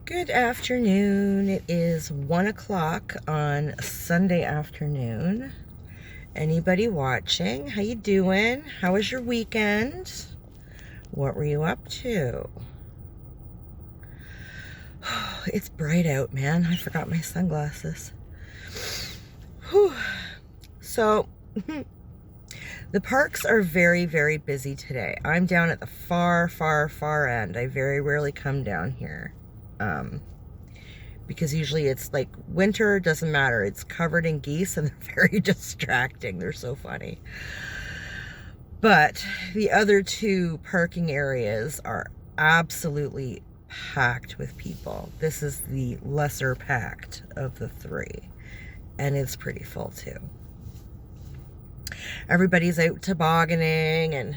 Good afternoon. It is 1 o'clock on Sunday afternoon. Anybody watching? How you doing? How was your weekend? What were you up to? It's bright out, man. I forgot my sunglasses. Whew. So, the parks are very, very busy today. I'm down at the far, far, far end. I very rarely come down here. Because usually it's like winter, doesn't matter. It's covered in geese and they're very distracting. They're so funny. But the other two parking areas are absolutely packed with people. This is the lesser packed of the three, and it's pretty full too. Everybody's out tobogganing and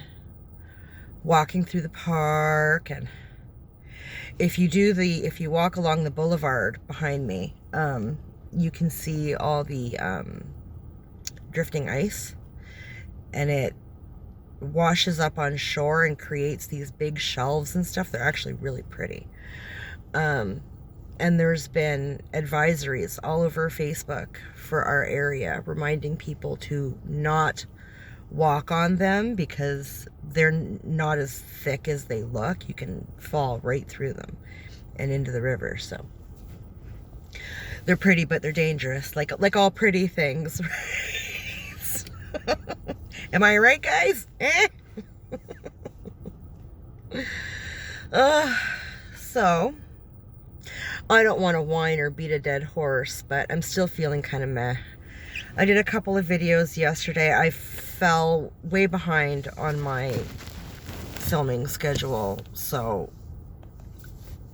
walking through the park, and if you walk along the boulevard behind me, you can see all the drifting ice, and it washes up on shore and creates these big shelves and stuff. They're actually really pretty. And there's been advisories all over Facebook for our area reminding people to not walk on them because they're not as thick as they look. You can fall right through them and into the river. So they're pretty, but they're dangerous, like all pretty things. Am I right, guys? So I don't want to whine or beat a dead horse, but I'm still feeling kind of meh. I did a couple of videos yesterday. I fell way behind on my filming schedule, so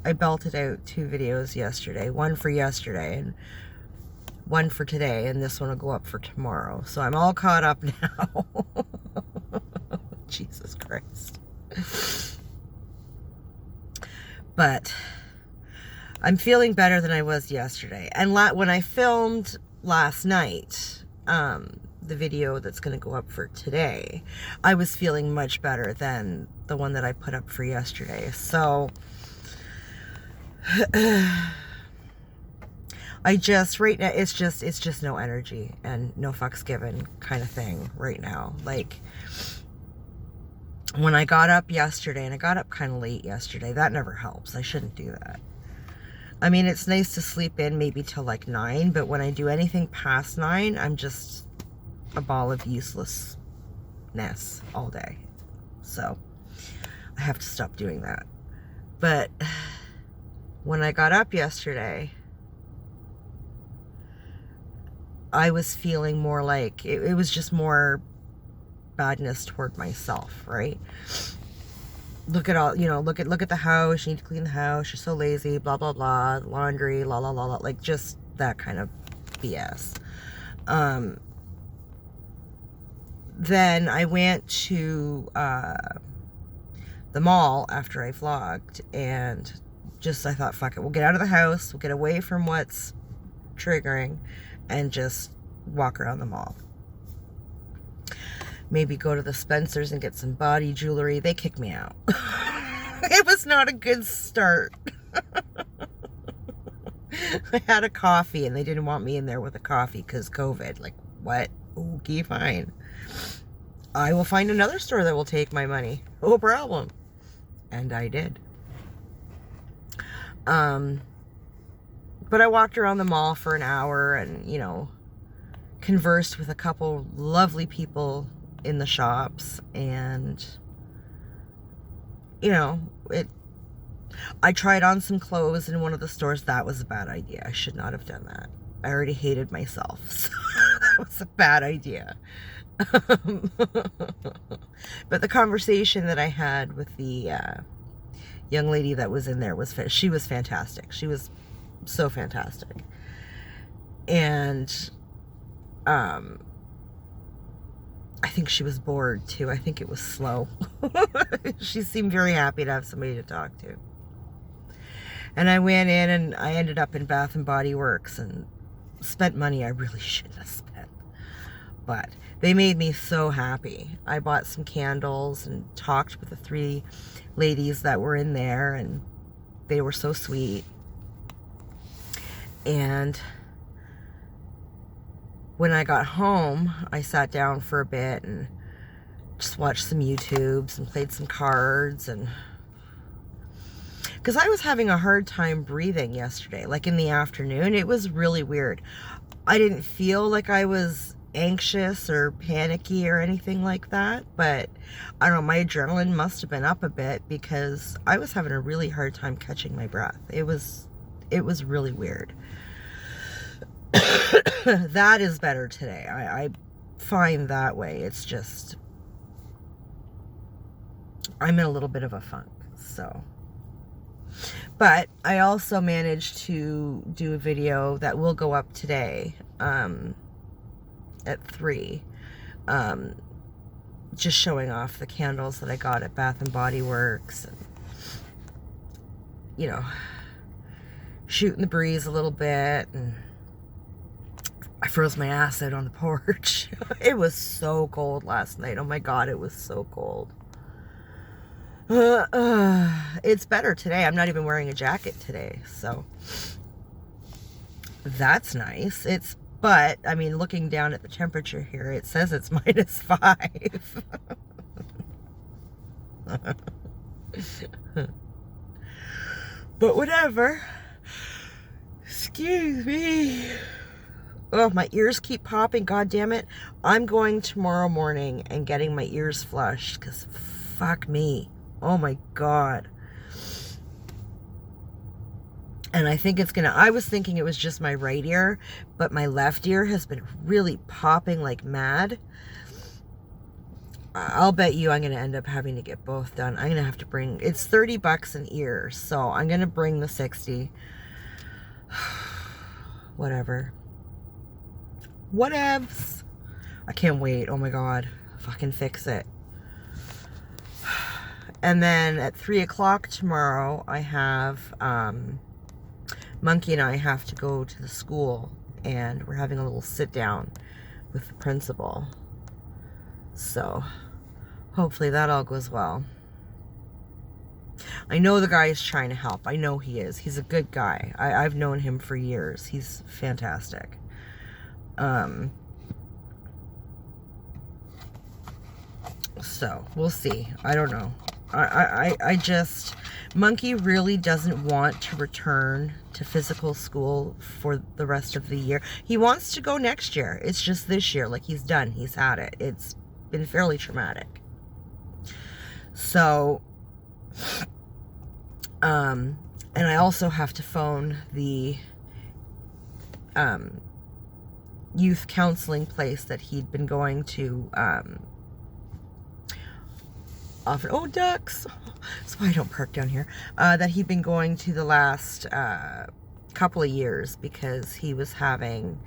I belted out 2 videos yesterday. One for yesterday and one for today, and this one will go up for tomorrow. So I'm all caught up now. Jesus Christ. But I'm feeling better than I was yesterday. And when I filmed last night, the video that's going to go up for today, I was feeling much better than the one that I put up for yesterday. So right now, it's just no energy and no fucks given kind of thing right now. Like, when I got up yesterday, and I got up kind of late yesterday, that never helps. I shouldn't do that. I mean, it's nice to sleep in maybe till like 9, but when I do anything past 9, I'm just a ball of uselessness all day. So I have to stop doing that. But when I got up yesterday, I was feeling more like it was just more badness toward myself, right? Look at all, look at the house. You need to clean the house. You're so lazy, blah, blah, blah. Laundry, la, la, la, la. Like, just that kind of BS. Then I went to the mall after I vlogged, and I thought, fuck it. We'll get out of the house. We'll get away from what's triggering and just walk around the mall. Maybe go to the Spencer's and get some body jewelry. They kicked me out. It was not a good start. I had a coffee and they didn't want me in there with a coffee because COVID. Like, what? Okay, fine. I will find another store that will take my money. No problem. And I did. But I walked around the mall for an hour and, conversed with a couple lovely people in the shops, and I tried on some clothes in one of the stores. That was a bad idea. I should not have done that. I already hated myself, so that was a bad idea. But the conversation that I had with the young lady that was in there she was fantastic. She was so fantastic. And I think she was bored too. I think it was slow. She seemed very happy to have somebody to talk to. And I went in and I ended up in Bath and Body Works and spent money I really shouldn't have spent. But they made me so happy. I bought some candles and talked with the 3 ladies that were in there, and they were so sweet. And when I got home, I sat down for a bit and just watched some YouTubes and played some cards. And because I was having a hard time breathing yesterday, like in the afternoon. It was really weird. I didn't feel like I was anxious or panicky or anything like that, but I don't know, my adrenaline must have been up a bit because I was having a really hard time catching my breath. It was really weird. That is better today. I find that way. It's just, I'm in a little bit of a funk, so. But I also managed to do a video that will go up today, at 3, just showing off the candles that I got at Bath and Body Works, and, you know, shooting the breeze a little bit. And I froze my ass out on the porch. It was so cold last night. Oh my God, it was so cold. It's better today. I'm not even wearing a jacket today, so that's nice. But I mean, looking down at the temperature here, it says it's -5. But whatever. Excuse me. Oh, my ears keep popping. God damn it. I'm going tomorrow morning and getting my ears flushed, because fuck me. Oh my God. And I think it's gonna, I was thinking it was just my right ear, but my left ear has been really popping like mad. I'll bet you I'm gonna end up having to get both done. I'm gonna have to bring, it's $30 an ear, so I'm gonna bring the 60. Whatever. Whatevs. I can't wait. Oh my God. Fucking fix it. And then at 3 o'clock tomorrow, I have, Monkey and I have to go to the school, and we're having a little sit down with the principal. So hopefully that all goes well. I know the guy is trying to help. I know he is. He's a good guy. I've known him for years. He's fantastic. So we'll see. I don't know. I just, Monkey really doesn't want to return to physical school for the rest of the year. He wants to go next year. It's just this year. Like, he's done. He's had it. It's been fairly traumatic. So, and I also have to phone the, youth counseling place that he'd been going to, often, oh, ducks, that's why I don't park down here, that he'd been going to the last couple of years, because he was having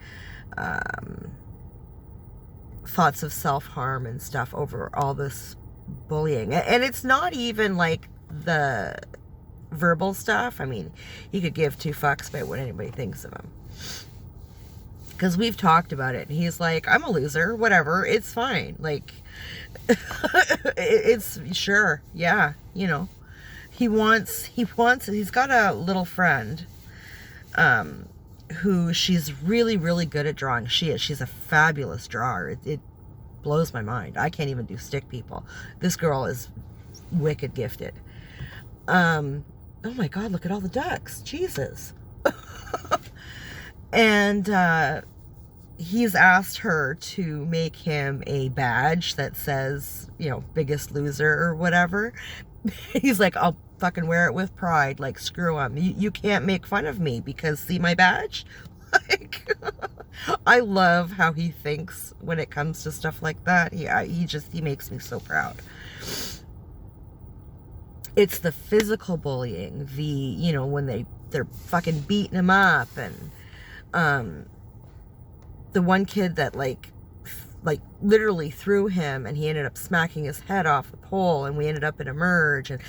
thoughts of self-harm and stuff over all this bullying. And it's not even like the verbal stuff. I mean, he could give 2 fucks about what anybody thinks of him, because we've talked about it, and he's like, I'm a loser, whatever, it's fine. Like, it's sure, yeah, you know, he's got a little friend, who she's really, really good at drawing. She's a fabulous drawer. It blows my mind. I can't even do stick people. This girl is wicked gifted. Oh my God, look at all the ducks. Jesus. And, he's asked her to make him a badge that says, you know, biggest loser or whatever. He's like, I'll fucking wear it with pride. Like, screw him. You can't make fun of me because see my badge? Like, I love how he thinks when it comes to stuff like that. He makes me so proud. It's the physical bullying, you know, when they're fucking beating him up, and, the one kid that like literally threw him, and he ended up smacking his head off the pole, and we ended up in a merge, and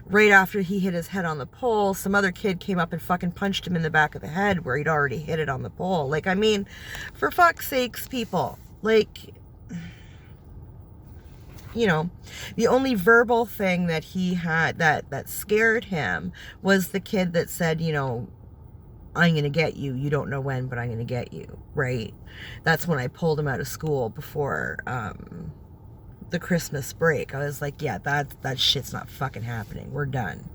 right after he hit his head on the pole, some other kid came up and fucking punched him in the back of the head where he'd already hit it on the pole. Like, I mean, for fuck's sakes, people, like, you know, the only verbal thing that he had that scared him was the kid that said, you know, I'm going to get you. You don't know when, but I'm going to get you, right? That's when I pulled him out of school before the Christmas break. I was like, yeah, that shit's not fucking happening. We're done.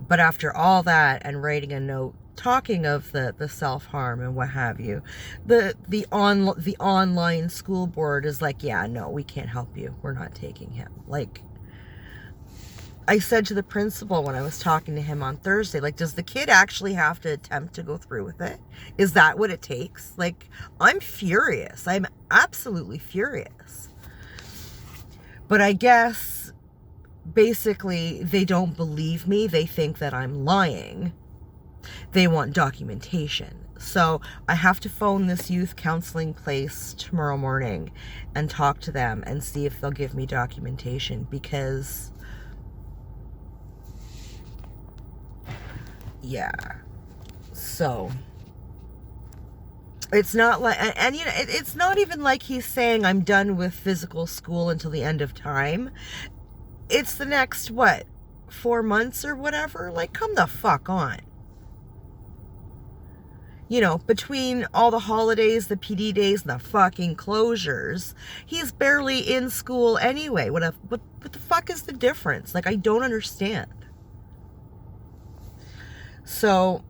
But after all that and writing a note talking of the self-harm and what have you, the online school board is like, yeah, no, we can't help you. We're not taking him. Like, I said to the principal when I was talking to him on Thursday, like, does the kid actually have to attempt to go through with it? Is that what it takes? Like, I'm furious. I'm absolutely furious. But I guess basically they don't believe me. They think that I'm lying. They want documentation. So I have to phone this youth counseling place tomorrow morning and talk to them and see if they'll give me documentation, because yeah. So it's not like, and you know, it's not even like he's saying I'm done with physical school until the end of time. It's the next, what, 4 months or whatever? Like, come the fuck on. You know, between all the holidays, the PD days, and the fucking closures, he's barely in school anyway. What the fuck is the difference? Like, I don't understand. So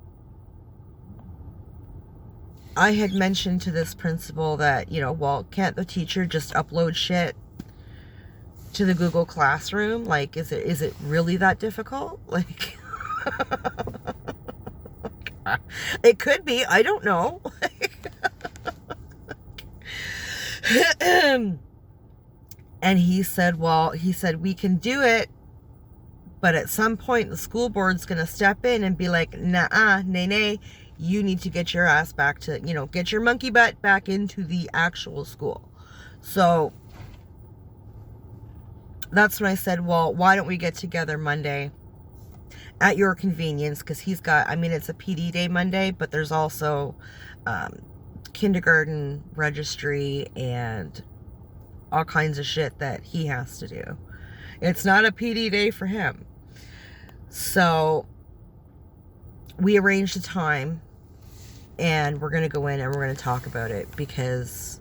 I had mentioned to this principal that, you know, well, can't the teacher just upload shit to the Google Classroom? Like, is it really that difficult? Like, it could be. I don't know. And he said, well, we can do it, but at some point the school board's going to step in and be like, nah, nay, you need to get your ass back to, you know, get your monkey butt back into the actual school. So that's when I said, well, why don't we get together Monday at your convenience? Because he's got, I mean, it's a PD day Monday, but there's also kindergarten registry and all kinds of shit that he has to do. It's not a PD day for him. So we arranged a time and we're going to go in and we're going to talk about it, because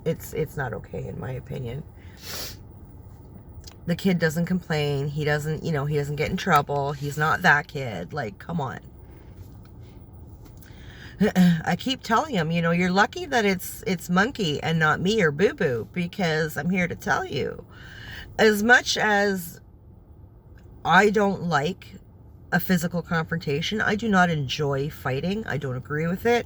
it's not okay in my opinion. The kid doesn't complain. He doesn't, you know, he doesn't get in trouble. He's not that kid. Like, come on. I keep telling him, you know, you're lucky that it's Monkey and not me or Boo Boo, because I'm here to tell you, as much as I don't like a physical confrontation, I do not enjoy fighting. I don't agree with it.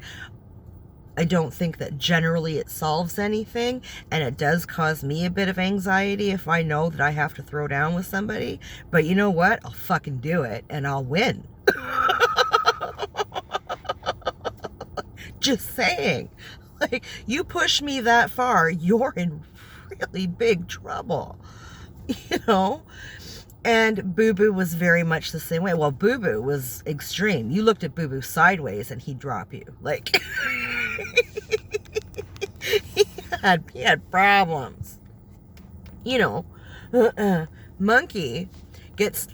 I don't think that generally it solves anything, and it does cause me a bit of anxiety if I know that I have to throw down with somebody. But you know what? I'll fucking do it, and I'll win. Just saying. Like, you push me that far, you're in really big trouble. You know? And Boo Boo was very much the same way. Well, Boo Boo was extreme. You looked at Boo Boo sideways and he'd drop you. Like, he had problems. You know, Monkey gets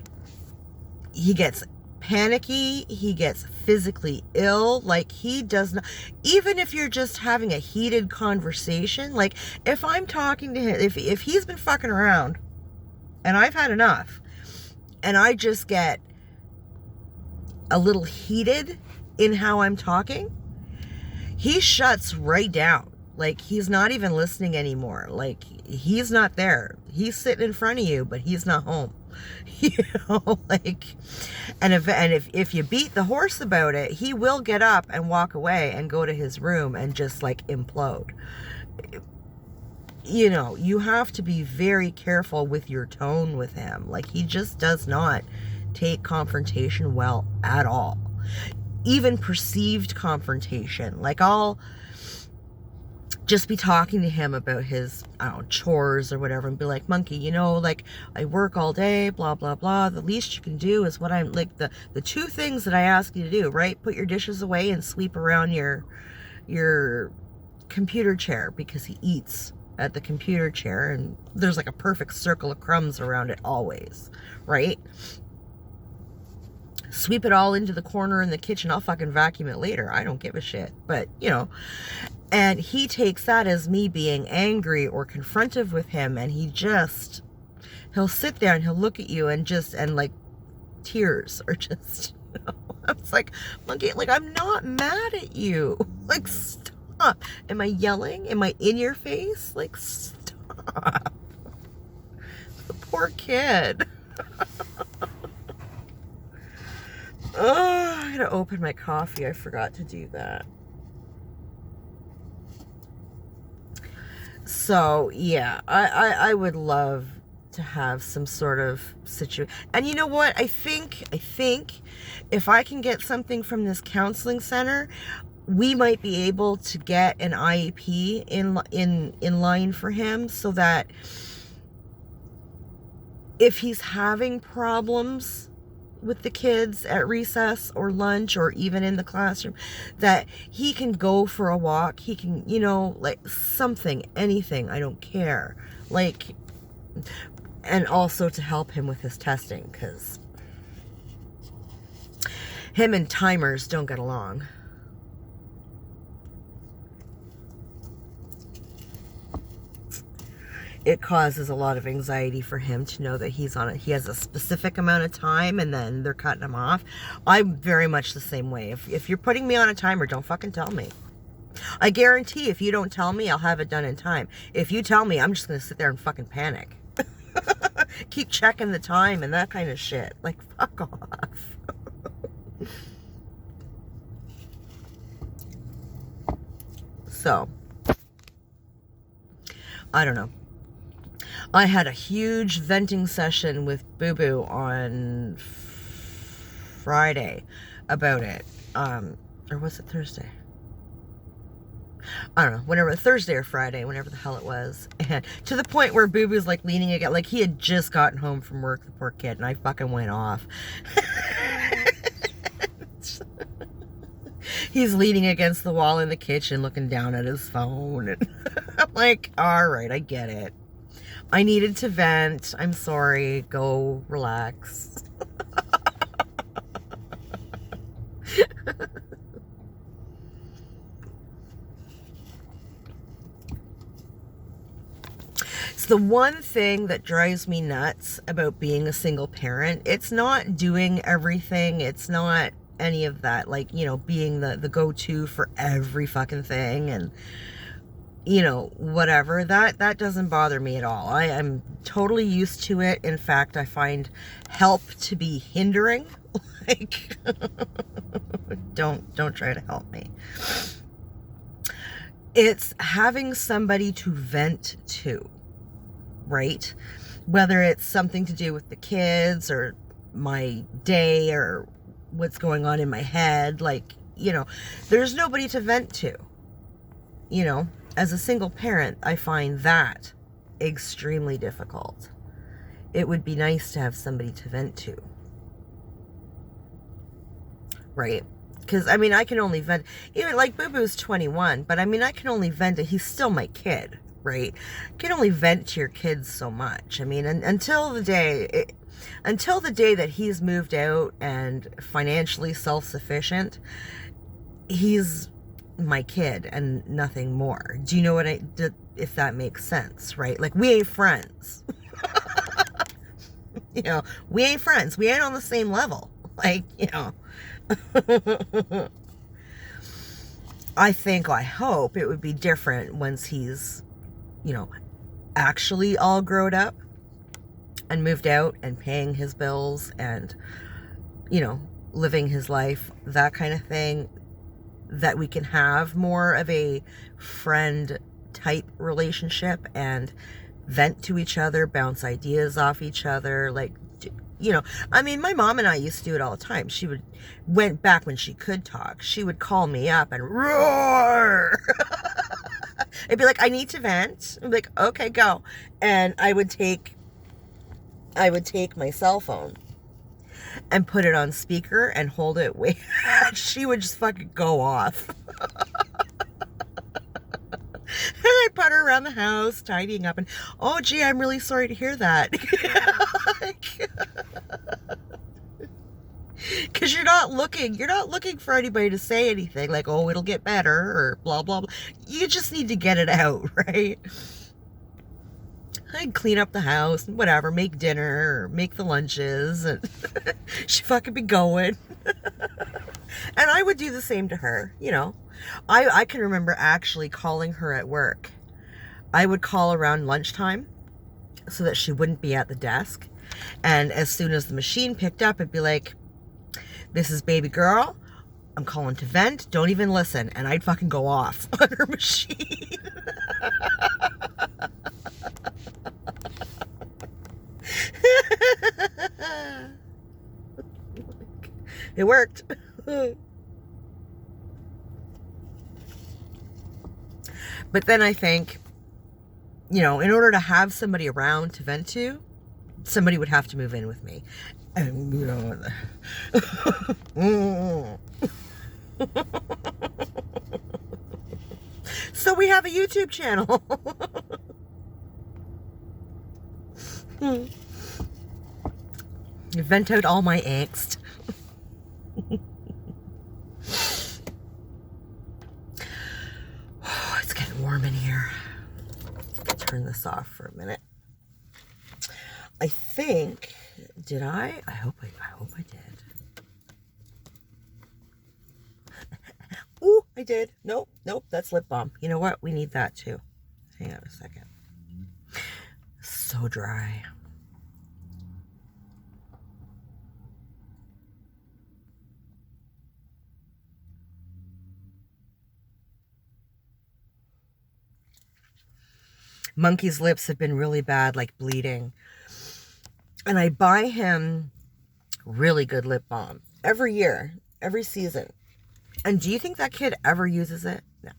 panicky. He gets physically ill. Like, he does not, even if you're just having a heated conversation, like, if I'm talking to him, if he's been fucking around and I've had enough, and I just get a little heated in how I'm talking, he shuts right down. Like, he's not even listening anymore. Like, he's not there. He's sitting in front of you, but he's not home. You know, like, and if you beat the horse about it, he will get up and walk away and go to his room and just, like, implode. You know, you have to be very careful with your tone with him. Like, he just does not take confrontation well at all. Even perceived confrontation. Like, I'll just be talking to him about his, I don't know, chores or whatever, and be like, Monkey, you know, like, I work all day, blah, blah, blah. The least you can do is what I'm, like, the 2 things that I ask you to do, right? Put your dishes away and sweep around your computer chair, because he eats at the computer chair, and there's like a perfect circle of crumbs around it always, right? Sweep it all into the corner in the kitchen. I'll fucking vacuum it later. I don't give a shit. But, you know, and he takes that as me being angry or confrontive with him, and he'll sit there and he'll look at you and like tears are just, you know, I was like, monkey, like, I'm not mad at you. Like, stop. Am I yelling? Am I in your face? Like, stop. The poor kid. Oh, I'm gonna open my coffee. I forgot to do that. So yeah, I would love to have some sort of situation. And you know what? I think if I can get something from this counseling center, we might be able to get an IEP in line for him, so that if he's having problems with the kids at recess or lunch or even in the classroom, that he can go for a walk. He can, you know, like something, anything, I don't care. Like, and also to help him with his testing, because him and timers don't get along. It causes a lot of anxiety for him to know that he has a specific amount of time and then they're cutting him off. I'm very much the same way. If you're putting me on a timer, don't fucking tell me. I guarantee if you don't tell me, I'll have it done in time. If you tell me, I'm just going to sit there and fucking panic. Keep checking the time and that kind of shit. Like, fuck off. So, I don't know. I had a huge venting session with Boo Boo on Friday about it. Or was it Thursday? I don't know, whenever, Thursday or Friday, whenever the hell it was. And to the point where Boo Boo's like leaning against, like he had just gotten home from work, the poor kid, and I fucking went off. He's leaning against the wall in the kitchen looking down at his phone. And I'm like, all right, I get it. I needed to vent. I'm sorry. Go relax. It's the one thing that drives me nuts about being a single parent. It's not doing everything. It's not any of that. Like, you know, being the go-to for every fucking thing and, you know, whatever. That doesn't bother me at all. I am totally used to it. In fact, I find help to be hindering. Like, don't try to help me. It's having somebody to vent to, right? Whether it's something to do with the kids or my day or what's going on in my head. Like, you know, there's nobody to vent to, you know. As a single parent, I find that extremely difficult. It would be nice to have somebody to vent to. Right? Because, I mean, I can only vent, even like Boo Boo's 21, but I mean, I can only vent to, he's still my kid, right? You can only vent to your kids so much. I mean, until the day that he's moved out and financially self-sufficient, he's my kid and nothing more. Do you know what if that makes sense, right? Like, we ain't friends. You know, we ain't friends. We ain't on the same level. Like, you know. I hope it would be different once he's, you know, actually all grown up and moved out and paying his bills and, you know, living his life, that kind of thing, that we can have more of a friend type relationship and vent to each other, bounce ideas off each other. Like, you know, I mean, my mom and I used to do it all the time. She went back when she could talk, she would call me up and roar. I'd be like, I need to vent. I'd be like, okay, go. And I would take my cell phone and put it on speaker and hold it way. She would just fucking go off. I put her around the house, tidying up, and, oh, gee, I'm really sorry to hear that. Because you're not looking for anybody to say anything like, oh, it'll get better, or blah, blah, blah. You just need to get it out, right? I'd clean up the house and whatever, make dinner, or make the lunches, and she'd fucking be going. And I would do the same to her, you know. I can remember actually calling her at work. I would call around lunchtime so that she wouldn't be at the desk. And as soon as the machine picked up, it'd be like, this is baby girl. I'm calling to vent. Don't even listen. And I'd fucking go off on her machine. It worked. But then I think, you know, in order to have somebody around to vent to, somebody would have to move in with me. And, you know, so we have a YouTube channel. Vent out all my angst. Oh, it's getting warm in here. Turn this off for a minute. I think, did I? I hope I did. Ooh, I did. Nope, that's lip balm. You know what? We need that too. Hang on a second. So dry. Monkey's lips have been really bad, like bleeding. And I buy him really good lip balm every year, every season. And do you think that kid ever uses it? No.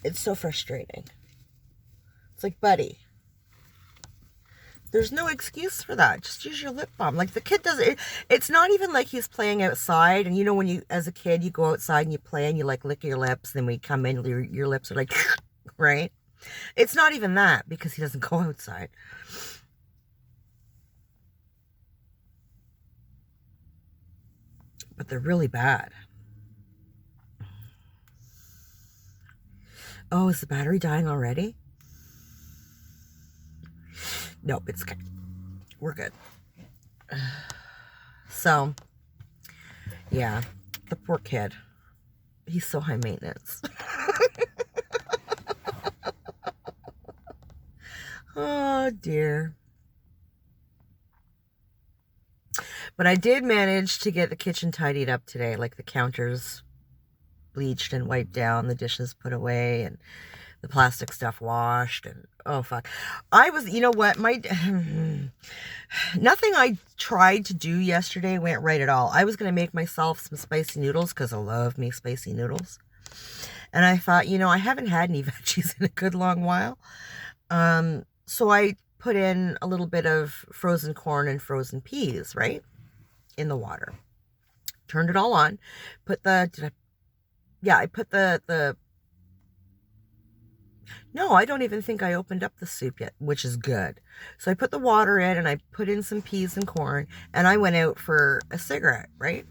It's so frustrating. It's like, buddy, there's no excuse for that. Just use your lip balm. Like, the kid doesn't, it's not even like he's playing outside. And you know, when you, as a kid, you go outside and you play and you like lick your lips. Then when you come in, your lips are like, right? It's not even that, because he doesn't go outside. But they're really bad. Oh, is the battery dying already? Nope, it's good. We're good. So, yeah, the poor kid. He's so high maintenance. Oh, dear. But I did manage to get the kitchen tidied up today, like the counters bleached and wiped down, the dishes put away, and the plastic stuff washed, and oh, fuck. I was, you know what, nothing I tried to do yesterday went right at all. I was going to make myself some spicy noodles, because I love me spicy noodles. And I thought, you know, I haven't had any veggies in a good long while. So I put in a little bit of frozen corn and frozen peas, right, in the water. Turned it all on. Put the, I put the, no, I don't even think I opened up the soup yet, which is good. So I put the water in, and I put in some peas and corn, and I went out for a cigarette, right?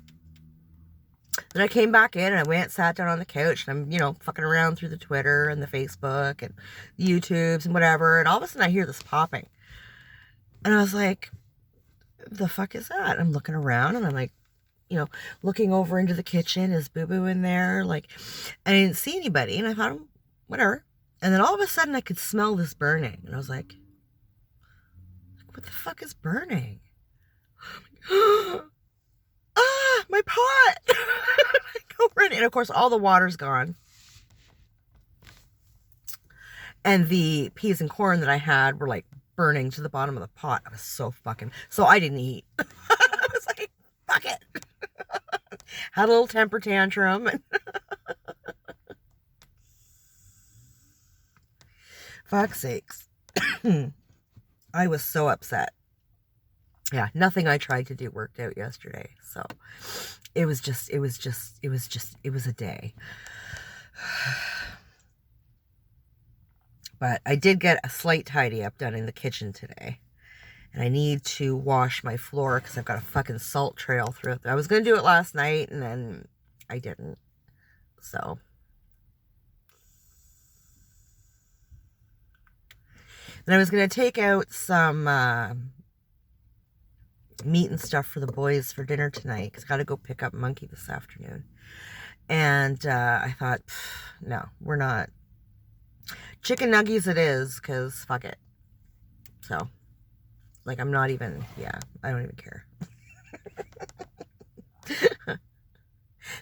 Then I came back in, and I went, sat down on the couch, and I'm, you know, fucking around through the Twitter and the Facebook and the YouTubes and whatever, and all of a sudden I hear this popping. And I was like, the fuck is that? I'm looking around, and I'm like, you know, looking over into the kitchen. Is Boo Boo in there? Like, I didn't see anybody, and I thought, whatever. And then all of a sudden I could smell this burning, and I was like, what the fuck is burning? Ah, my pot! I go run, and of course all the water's gone. And the peas and corn that I had were like burning to the bottom of the pot. I was so I didn't eat. I was like, fuck it. Had a little temper tantrum. Fuck's sakes. I was so upset. Yeah, nothing I tried to do worked out yesterday. So it was a day. But I did get a slight tidy up done in the kitchen today. And I need to wash my floor because I've got a fucking salt trail through it. I was going to do it last night and then I didn't. So. Then I was going to take out some meat and stuff for the boys for dinner tonight because I got to go pick up Monkey this afternoon. And I thought, no, we're not. Chicken nuggies it is because fuck it. So. Like, I'm not even, yeah, I don't even care.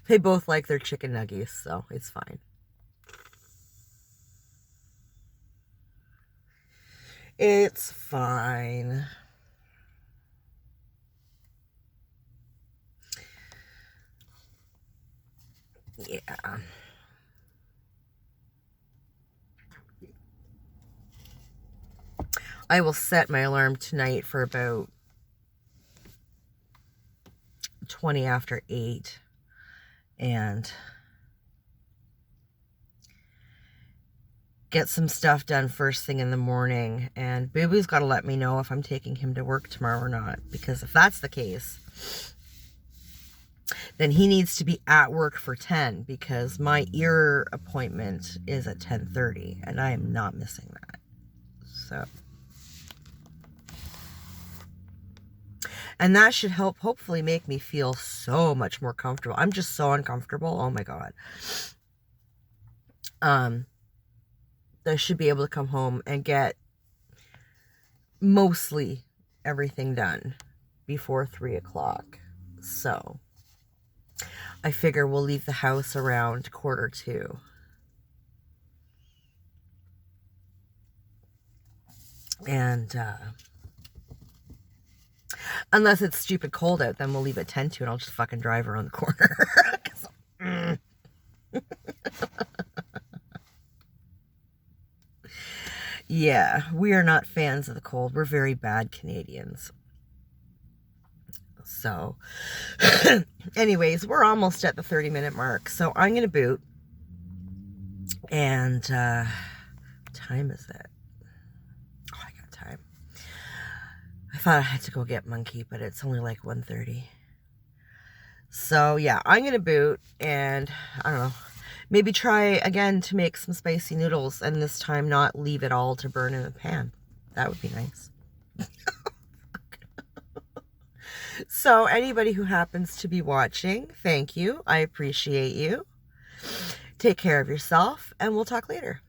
They both like their chicken nuggies, so it's fine. It's fine. Yeah. I will set my alarm tonight for about 20 after 8 and get some stuff done first thing in the morning. And Boo-Boo's got to let me know if I'm taking him to work tomorrow or not, because if that's the case, then he needs to be at work for 10 because my ear appointment is at 10:30 and I am not missing that. So. And that should help hopefully make me feel so much more comfortable. I'm just so uncomfortable. Oh my God. I should be able to come home and get mostly everything done before 3 o'clock. So I figure we'll leave the house around 1:45. And, unless it's stupid cold out, then we'll leave at 10 and I'll just fucking drive around the corner. Yeah, we are not fans of the cold. We're very bad Canadians. So, anyways, we're almost at the 30-minute mark. So I'm going to boot. And, what time is it? Oh, I got time. I thought I had to go get Monkey, but it's only like 1:30. So, yeah, I'm going to boot and, I don't know, maybe try again to make some spicy noodles and this time not leave it all to burn in the pan. That would be nice. So, anybody who happens to be watching, thank you. I appreciate you. Take care of yourself, and we'll talk later.